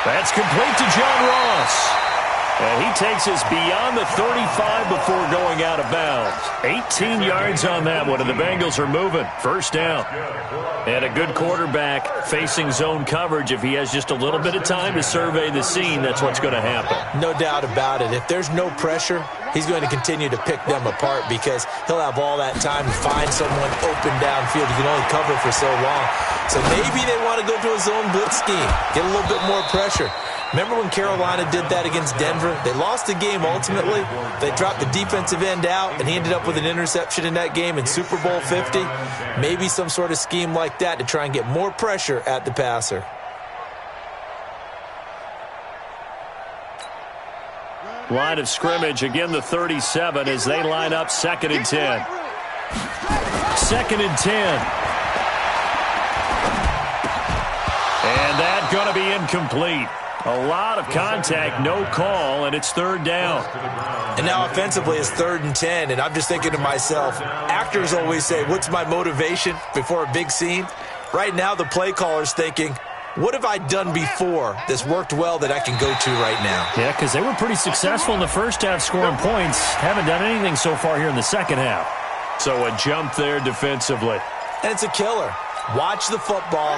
That's complete to John Ross. And he takes us beyond the 35 before going out of bounds. 18 yards on that one, and the Bengals are moving. First down. And a good quarterback facing zone coverage. If he has just a little bit of time to survey the scene, that's what's going to happen. No doubt about it. If there's no pressure, he's going to continue to pick them apart because he'll have all that time to find someone open downfield. He can only cover for so long. So maybe they want to go to a zone blitz scheme, get a little bit more pressure. Remember when Carolina did that against Denver? They lost the game ultimately. They dropped the defensive end out, and he ended up with an interception in that game in Super Bowl 50. Maybe some sort of scheme like that to try and get more pressure at the passer. Line of scrimmage, again the 37 as they line up 2nd and 10. 2nd and 10. And that's going to be incomplete. A lot of contact, no call, and it's 3rd down. And now offensively it's 3rd and 10, and I'm just thinking to myself, actors always say, what's my motivation before a big scene? Right now the play caller's thinking, what have I done before that's worked well that I can go to right now? Yeah, because they were pretty successful in the first half scoring points. Haven't done anything so far here in the second half. So a jump there defensively. And it's a killer. Watch the football.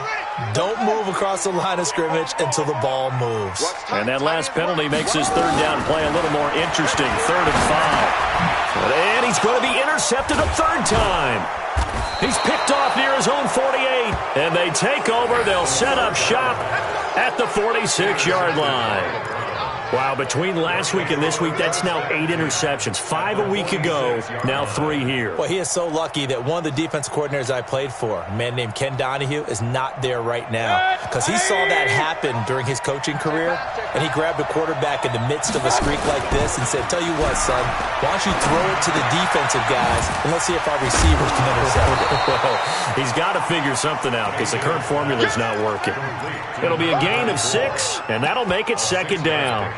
Don't move across the line of scrimmage until the ball moves. And that last penalty makes his 3rd down play a little more interesting. 3rd and 5. And he's going to be intercepted a 3rd time. He's picked off near his own 48. And they take over. They'll set up shop at the 46-yard line. Wow, between last week and this week, that's now 8 interceptions. 5 a week ago, now 3 here. Well, he is so lucky that one of the defense coordinators I played for, a man named Ken Donahue, is not there right now. Because he saw that happen during his coaching career, and he grabbed a quarterback in the midst of a streak like this and said, tell you what, son, why don't you throw it to the defensive guys, and let's see if our receivers can intercept it. Well, he's got to figure something out because the current formula is not working. It'll be a gain of 6, and that'll make it 2nd down.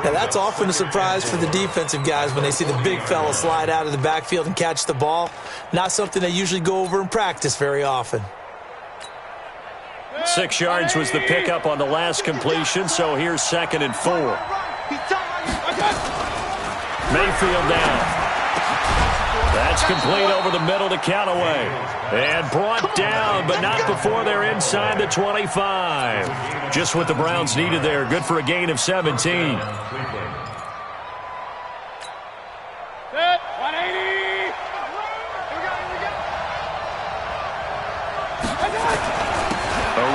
Now, that's often a surprise for the defensive guys when they see the big fella slide out of the backfield and catch the ball. Not something they usually go over in practice very often. 6 yards was the pickup on the last completion, so here's 2nd and 4. Mayfield down. That's complete over the middle to Callaway. And brought down, but not before they're inside the 25. Just what the Browns needed there. Good for a gain of 17. A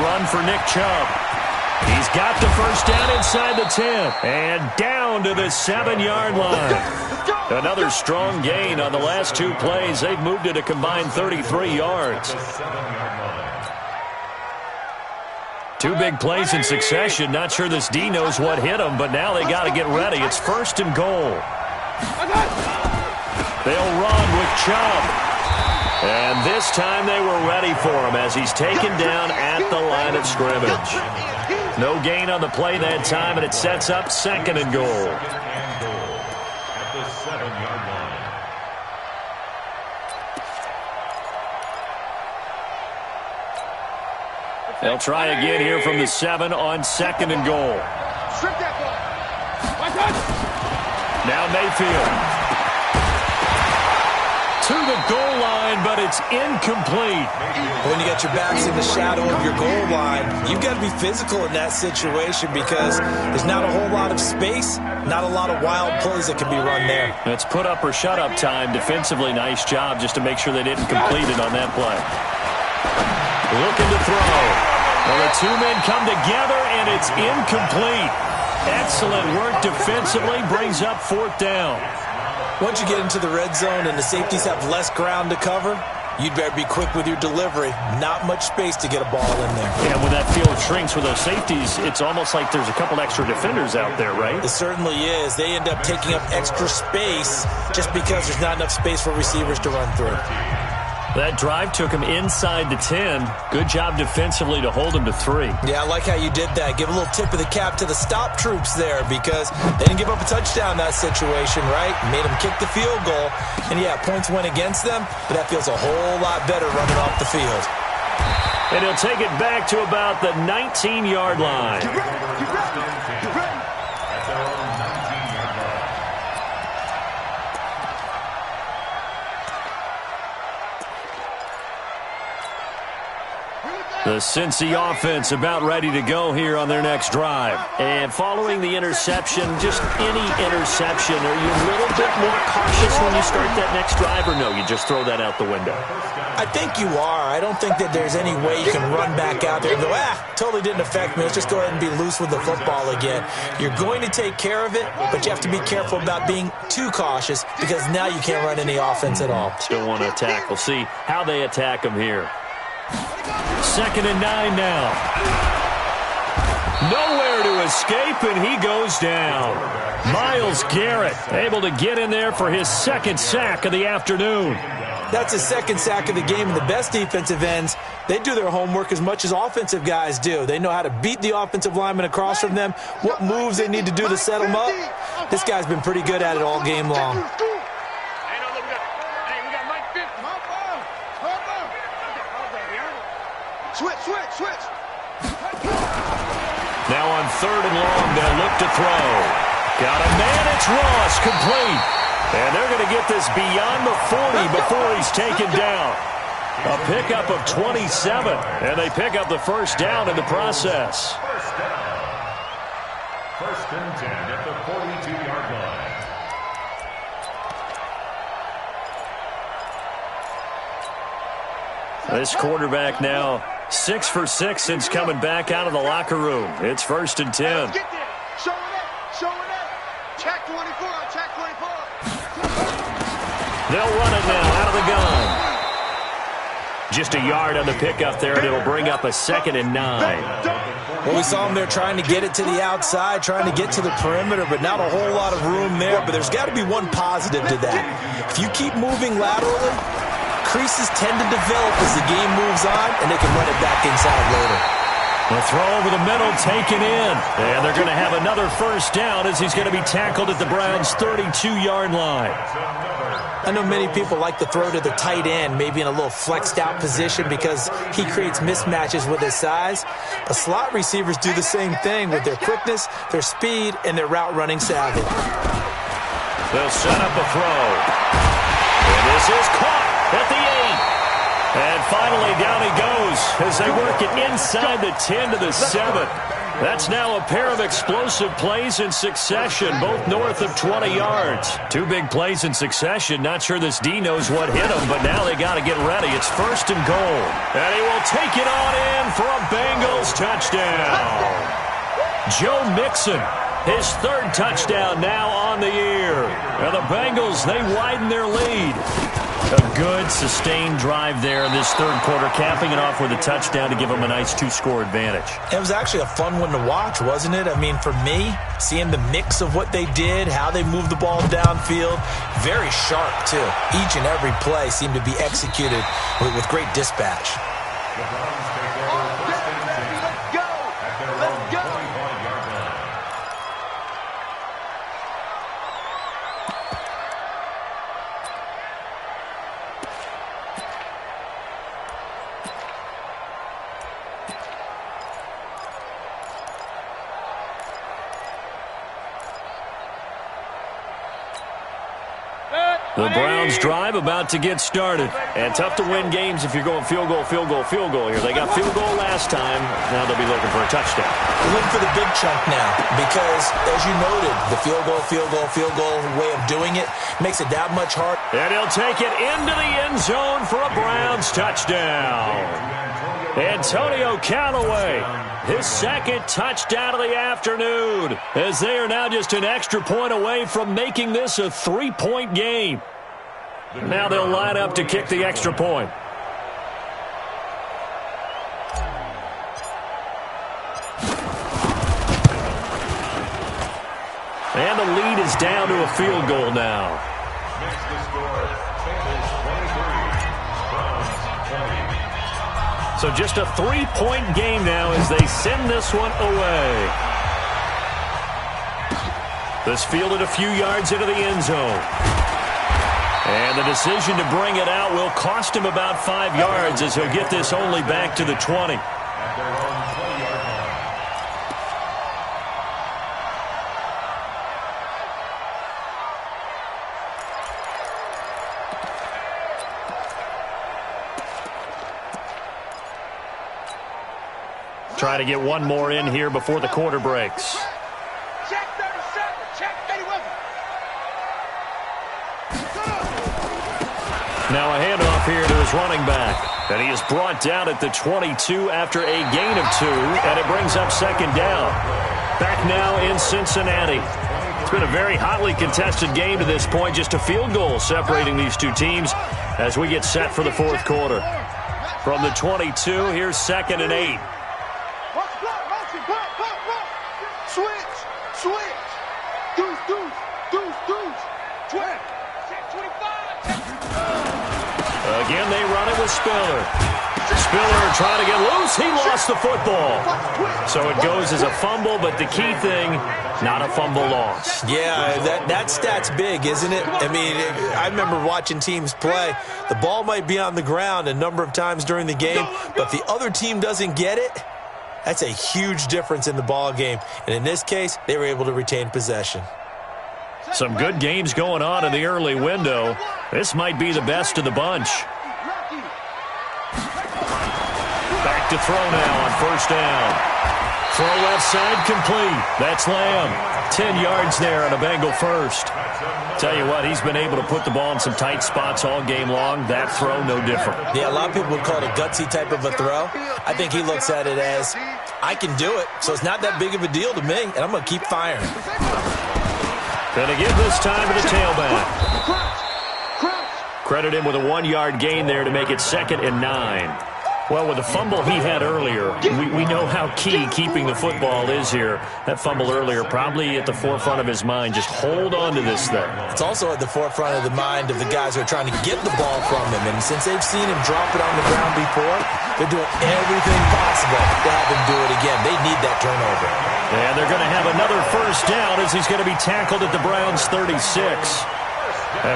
run for Nick Chubb. He's got the first down inside the 10. And down to the 7-yard line. Another strong gain on the last 2 plays. They've moved it a combined 33 yards. 2 big plays in succession. Not sure this D knows what hit him, but now they got to get ready. It's 1st and goal. They'll run with Chubb. And this time they were ready for him as he's taken down at the line of scrimmage. No gain on the play that time, and it sets up 2nd and goal. They'll try again here from the 7 on 2nd and goal. Now Mayfield. To the goal line, but it's incomplete. When you got your backs in the shadow of your goal line, you've got to be physical in that situation because there's not a whole lot of space, not a lot of wild plays that can be run there. It's put up or shut up time. Defensively, nice job just to make sure they didn't complete it on that play. Looking to throw. Well, the 2 men come together, and it's incomplete. Excellent work defensively, brings up 4th down. Once you get into the red zone and the safeties have less ground to cover, you'd better be quick with your delivery. Not much space to get a ball in there. Yeah, when that field shrinks with those safeties, it's almost like there's a couple extra defenders out there, right? It certainly is. They end up taking up extra space just because there's not enough space for receivers to run through. That drive took him inside the 10. Good job defensively to hold him to 3. Yeah, I like how you did that. Give a little tip of the cap to the stop troops there because they didn't give up a touchdown in that situation, right? Made them kick the field goal. And, yeah, points went against them, but that feels a whole lot better running off the field. And he'll take it back to about the 19-yard line. The Cincy offense about ready to go here on their next drive. And following the interception, just any interception, are you a little bit more cautious when you start that next drive, or no, you just throw that out the window? I think you are. I don't think that there's any way you can run back out there and go, totally didn't affect me. Let's just go ahead and be loose with the football again. You're going to take care of it, but you have to be careful about being too cautious because now you can't run any offense at all. Still want to attack. We'll see how they attack them here. 2nd and 9 now. Nowhere to escape, and he goes down. Myles Garrett able to get in there for his 2nd sack of the afternoon. That's his 2nd sack of the game, and the best defensive ends, they do their homework as much as offensive guys do. They know how to beat the offensive lineman across from them, what moves they need to do to set them up. This guy's been pretty good at it all game long. Switch. Now on 3rd and long, they'll look to throw. Got a man, it's Ross, complete. And they're going to get this beyond the 40 before he's taken down. A pickup of 27, and they pick up the 1st down in the process. First and 10 at the 42-yard line. This quarterback now 6 for 6 since coming back out of the locker room. It's 1st and 10. Show it up. Check 24. They'll run it now out of the gun. Just a yard on the pickup there, and it'll bring up a 2nd and 9. Well, we saw him there trying to get it to the outside, trying to get to the perimeter, but not a whole lot of room there. But there's got to be one positive to that. If you keep moving laterally, creases tend to develop as the game moves on, and they can run it back inside later. The throw over the middle taken in. And they're going to have another 1st down as he's going to be tackled at the Browns' 32-yard line. I know many people like to throw to the tight end, maybe in a little flexed out position because he creates mismatches with his size. But slot receivers do the same thing with their quickness, their speed, and their route running savvy. They'll set up a throw. And this is caught at the 8. And finally down he goes as they work it inside the 10 to the 7. That's now a pair of explosive plays in succession, both north of 20 yards. 2 big plays in succession. Not sure this D knows what hit him, but now they got to get ready. It's 1st and goal. And he will take it on in for a Bengals touchdown. Joe Mixon, his 3rd touchdown now on the year. And the Bengals, they widen their lead. A good, sustained drive there in this 3rd quarter, capping it off with a touchdown to give them a nice 2-score advantage. It was actually a fun one to watch, wasn't it? I mean, for me, seeing the mix of what they did, how they moved the ball downfield, very sharp, too. Each and every play seemed to be executed with great dispatch. The Browns drive about to get started. And tough to win games if you're going field goal here. They got field goal last time. Now they'll be looking for a touchdown. They're looking for the big chunk now because, as you noted, the field goal way of doing it makes it that much harder. And he'll take it into the end zone for a Browns touchdown. Antonio Callaway, his 2nd touchdown of the afternoon, as they are now just an extra point away from making this a 3-point game. Now they'll line up to kick the extra point. And the lead is down to a field goal now. So just a 3-point game now as they send this one away. This fielded a few yards into the end zone. And the decision to bring it out will cost him about 5 yards as he'll get this only back to the 20. Try to get one more in here before the quarter breaks. Check 37. Check 30 with him. Now a handoff here to his running back. And he is brought down at the 22 after a gain of 2, and it brings up second down. Back now in Cincinnati. It's been a very hotly contested game to this point. Just a field goal separating these two teams as we get set for the fourth quarter. From the 22, here's 2nd and 8. Switch. Switch. Deuce. Check 25. Again, they run it with Spiller. Spiller trying to get loose. He lost the football. So it goes as a fumble, but the key thing, not a fumble loss. Yeah, that stat's big, isn't it? I mean, I remember watching teams play. The ball might be on the ground a number of times during the game, but if the other team doesn't get it, that's a huge difference in the ball game. And in this case, they were able to retain possession. Some good games going on in the early window. This might be the best of the bunch. Back to throw now on first down. Throw left side complete. That's Lamb. 10 yards there on a Bengal first. Tell you what, he's been able to put the ball in some tight spots all game long. That throw, no different. Yeah, a lot of people would call it a gutsy type of a throw. I think he looks at it as, I can do it, so it's not that big of a deal to me, and I'm going to keep firing. Gonna give this time to the tailback. Credit him with a 1-yard gain there to make it 2nd and 9. Well, with the fumble he had earlier, we know how key keeping the football is here. That fumble earlier probably at the forefront of his mind. Just hold on to this thing. It's also at the forefront of the mind of the guys who are trying to get the ball from him. And since they've seen him drop it on the ground before, they're doing everything possible to have him do it again. They need that turnover. And they're going to have another first down as he's going to be tackled at the Browns' 36.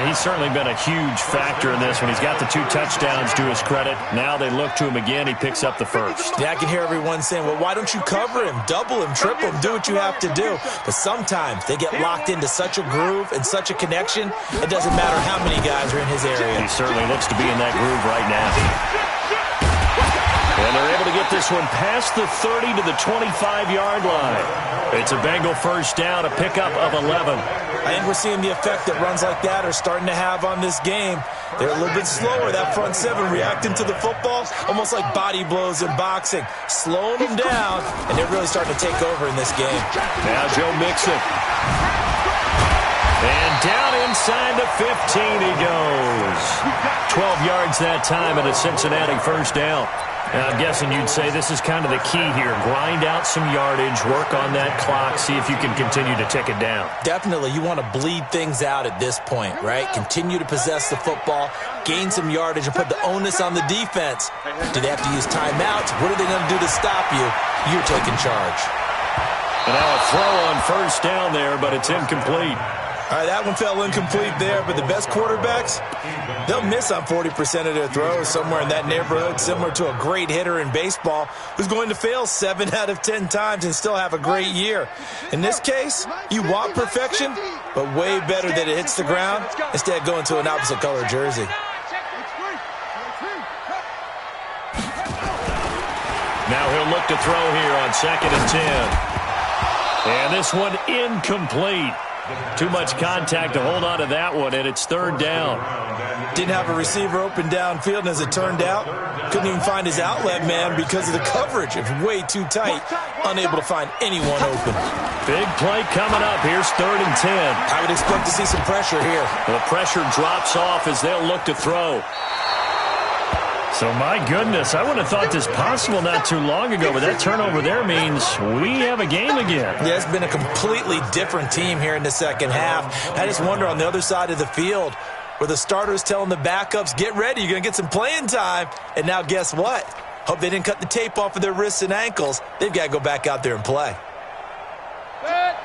He's certainly been a huge factor in this when he's got the 2 touchdowns to his credit. Now they look to him again. He picks up the first. Yeah, I can hear everyone saying, well, why don't you cover him, double him, triple him, do what you have to do. But sometimes they get locked into such a groove and such a connection, it doesn't matter how many guys are in his area. He certainly looks to be in that groove right now. And they're able to get this one past the 30 to the 25-yard line. It's a Bengal first down, a pickup of 11. I think we're seeing the effect that runs like that are starting to have on this game. They're a little bit slower, that front 7 reacting to the football, almost like body blows in boxing, slowing them down, and they're really starting to take over in this game. Now Joe Mixon. And down inside the 15 he goes. 12 yards that time and a Cincinnati first down. Now, I'm guessing you'd say this is kind of the key here. Grind out some yardage, work on that clock, see if you can continue to tick it down. Definitely. You want to bleed things out at this point, right? Continue to possess the football, gain some yardage, and put the onus on the defense. Do they have to use timeouts? What are they going to do to stop you? You're taking charge. And now a throw on first down there, but it's incomplete. All right, that one fell incomplete there, but the best quarterbacks, they'll miss on 40% of their throws, somewhere in that neighborhood, similar to a great hitter in baseball who's going to fail 7 out of 10 times and still have a great year. In this case, you want perfection, but way better that it hits the ground instead of going to an opposite color jersey. Now he'll look to throw here on 2nd and 10. And this one incomplete. Too much contact to hold on to that one, and it's 3rd down. Didn't have a receiver open downfield, and as it turned out, couldn't even find his outlet man because of the coverage. It was way too tight, unable to find anyone open. Big play coming up. Here's 3rd and 10. I would expect to see some pressure here. The pressure drops off as they'll look to throw. So, my goodness, I would have thought this possible not too long ago, but that turnover there means we have a game again. Yeah, it's been a completely different team here in the second half. I just wonder on the other side of the field where the starters telling the backups, get ready, you're going to get some playing time. And now guess what? Hope they didn't cut the tape off of their wrists and ankles. They've got to go back out there and play.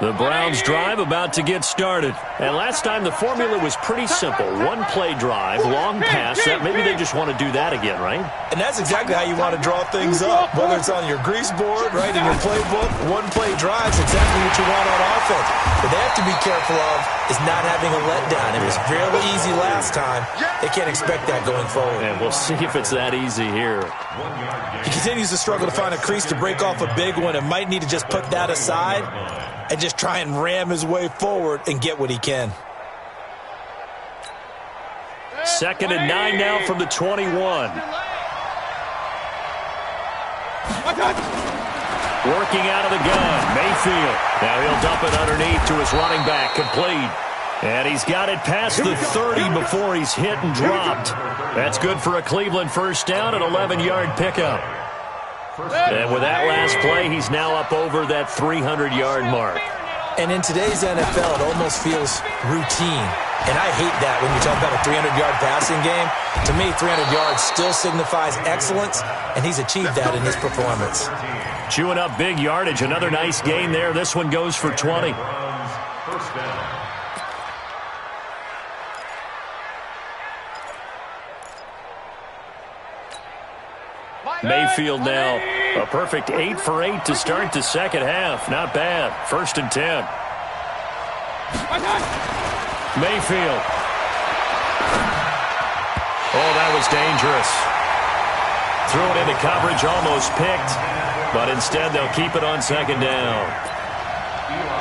The Browns drive about to get started. And last time the formula was pretty simple. One-play drive, long pass. Maybe they just want to do that again, right? And that's exactly how you want to draw things up. Whether it's on your grease board, right, in your playbook, one-play drives exactly what you want on offense. What they have to be careful of is not having a letdown. It was fairly easy last time. They can't expect that going forward. And we'll see if it's that easy here. He continues to struggle to find a crease to break off a big one and might need to just put that aside and just try and ram his way forward and get what he can. 2nd and 9 now from the 21. Working out of the gun, Mayfield. Now he'll dump it underneath to his running back, complete. And he's got it past the 30 before he's hit and dropped. That's good for a Cleveland first down, an 11-yard pickup. And with that last play, he's now up over that 300-yard mark. And in today's NFL, it almost feels routine. And I hate that when you talk about a 300-yard passing game. To me, 300 yards still signifies excellence, and he's achieved that in his performance. Chewing up big yardage. Another nice gain there. This one goes for 20. Mayfield now a perfect 8 for 8 to start the second half. Not bad. 1st and 10. Mayfield. Oh, that was dangerous. Threw it into coverage, almost picked, but instead they'll keep it on 2nd down.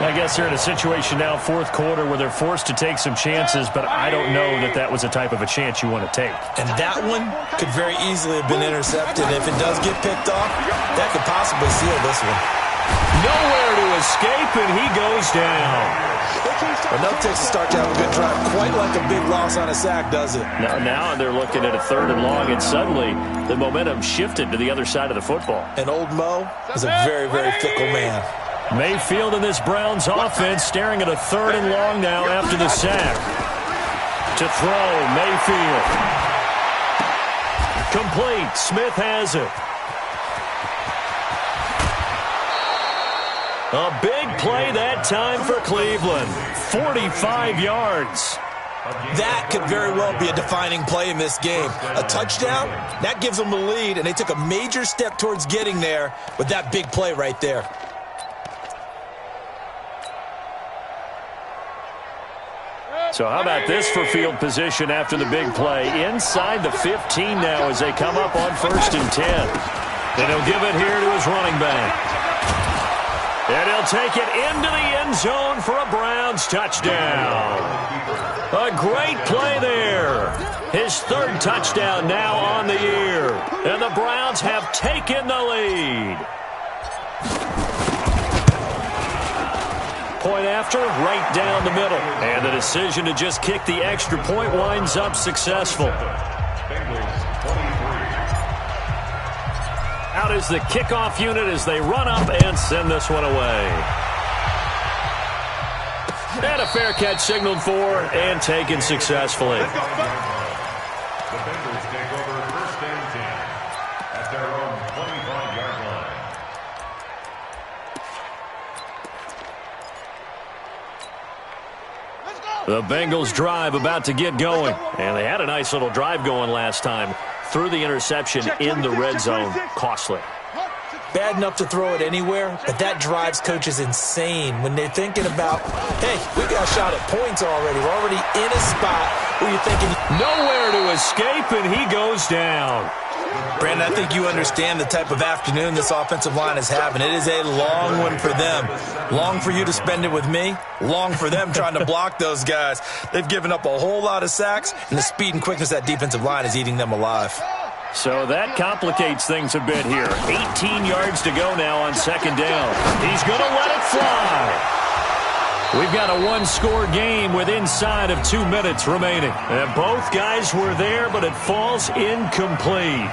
I guess they're in a situation now, 4th quarter, where they're forced to take some chances, but I don't know that that was the type of a chance you want to take. And that one could very easily have been intercepted. If it does get picked off, that could possibly seal this one. Nowhere to escape, and he goes down. Enough takes to start to have a good drive. Quite like a big loss on a sack, does it? Now they're looking at a 3rd and long, and suddenly the momentum shifted to the other side of the football. And old Mo is a very, very fickle man. Mayfield in this Browns offense staring at a 3rd and long now after the sack. To throw, Mayfield. Complete. Smith has it. A big play that time for Cleveland. 45 yards. That could very well be a defining play in this game. A touchdown, that gives them the lead, and they took a major step towards getting there with that big play right there. So how about this for field position after the big play? Inside the 15 now as they come up on 1st and 10. And he'll give it here to his running back. And he'll take it into the end zone for a Browns touchdown. A great play there. His 3rd touchdown now on the year. And the Browns have taken the lead. Point after, right down the middle. And the decision to just kick the extra point winds up successful. Out is the kickoff unit as they run up and send this one away. And a fair catch signaled for and taken successfully. The Bengals take over 1st and 10 at their own 25-yard line. The Bengals drive about to get going. And they had a nice little drive going last time. Threw the interception in the red zone. Costly. Bad enough to throw it anywhere, but that drives coaches insane when they're thinking about, hey, we got a shot at points already. We're already in a spot where you're thinking, nowhere to escape, and he goes down. Brandon, I think you understand the type of afternoon this offensive line is having. It is a long one for them. Long for you to spend it with me. Long for them trying to block those guys. They've given up a whole lot of sacks, and the speed and quickness of that defensive line is eating them alive. So that complicates things a bit here. 18 yards to go now on 2nd down. He's going to let it fly. We've got a one-score game with inside of 2 minutes remaining. And both guys were there, but it falls incomplete.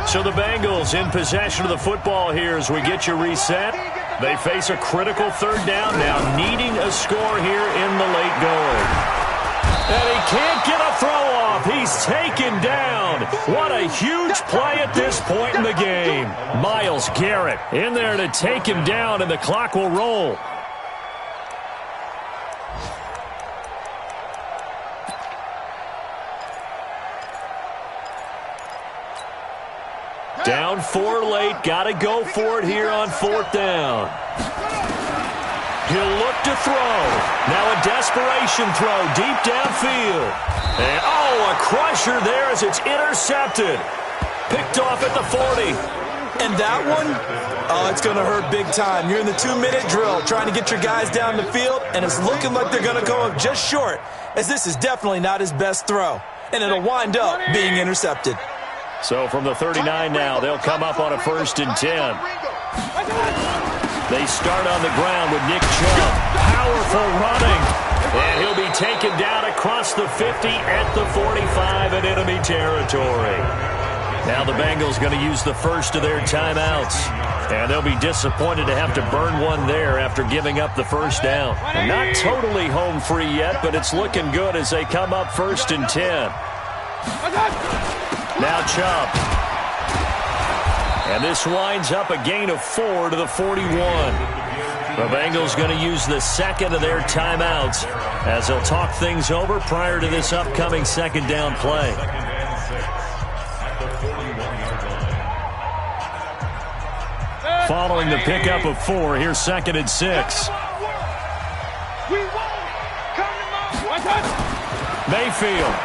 So the Bengals in possession of the football here as we get you reset. They face a critical 3rd down now, needing a score here in the late going. And he can't get he's taken down. What a huge play at this point in the game. Myles Garrett in there to take him down, and the clock will roll. Down 4 late. Got to go for it here on 4th down. He'll look to throw. Now a desperation throw deep downfield. And, oh, a crusher there as it's intercepted. Picked off at the 40. And that one, oh, it's going to hurt big time. You're in the 2-minute drill trying to get your guys down the field, and it's looking like they're going to go up just short, as this is definitely not his best throw. And it'll wind up being intercepted. So from the 39 now, they'll come up on a 1st and 10. They start on the ground with Nick Chubb. Powerful running. And he'll be taken down across the 50 at the 45 in enemy territory. Now the Bengals going to use the first of their timeouts. And they'll be disappointed to have to burn one there after giving up the first down. Not totally home free yet, but it's looking good as they come up 1st and 10. Now Chubb. And this winds up a gain of 4 to the 41. The Bengals going to use the second of their timeouts as they'll talk things over prior to this upcoming 2nd down play. Following the pickup of 4, here's 2nd and 6. Mayfield.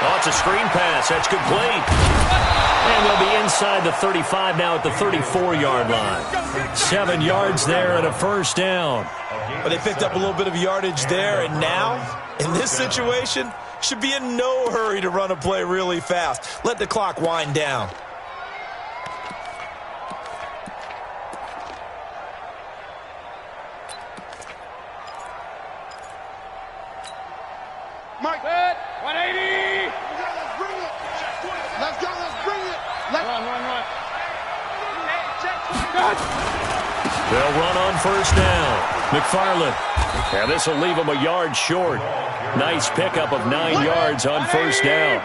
Oh, it's a screen pass. That's complete. And they'll be inside the 35 now at the 34-yard line. 7 yards there and a 1st down. But they picked up a little bit of yardage there, and now, in this situation, should be in no hurry to run a play really fast. Let the clock wind down. Mike. 180. Let's go. Let's bring it. Run. They'll run on 1st down. McFarland. And this will leave them a yard short. Nice pickup of 9 yards on 1st down.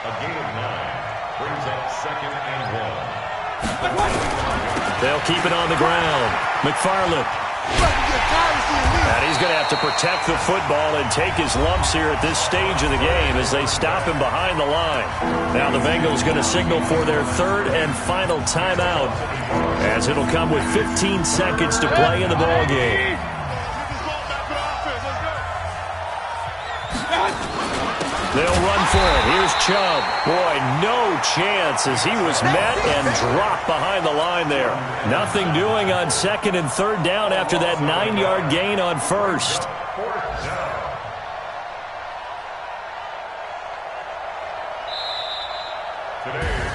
A gain of 9 brings up 2nd and 1. They'll keep it on the ground. McFarland. And he's going to have to protect the football and take his lumps here at this stage of the game as they stop him behind the line. Now the Bengals going to signal for their 3rd and final timeout as it'll come with 15 seconds to play in the ball game. They'll run for it. Here's Chubb. Boy, no chance as he was met and dropped behind the line there. Nothing doing on 2nd and 3rd down after that 9-yard gain on 1st.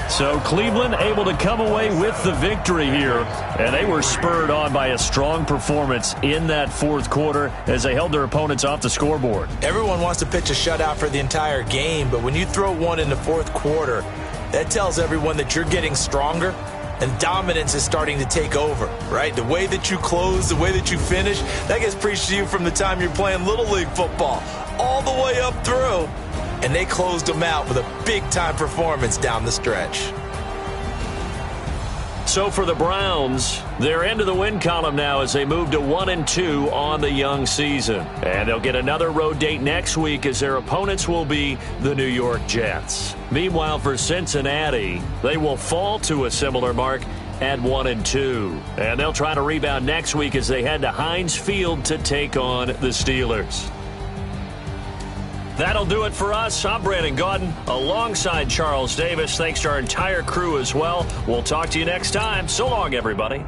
So Cleveland able to come away with the victory here, and they were spurred on by a strong performance in that 4th quarter as they held their opponents off the scoreboard. Everyone wants to pitch a shutout for the entire game, but when you throw one in the 4th quarter, that tells everyone that you're getting stronger and dominance is starting to take over, right? The way that you close, the way that you finish, that gets preached to you from the time you're playing Little League football all the way up through. And they closed them out with a big-time performance down the stretch. So for the Browns, they're into the win column now as they move to 1-2 on the young season. And they'll get another road date next week as their opponents will be the New York Jets. Meanwhile, for Cincinnati, they will fall to a similar mark at 1-2. And they'll try to rebound next week as they head to Heinz Field to take on the Steelers. That'll do it for us. I'm Brandon Gaudin alongside Charles Davis. Thanks to our entire crew as well. We'll talk to you next time. So long, everybody.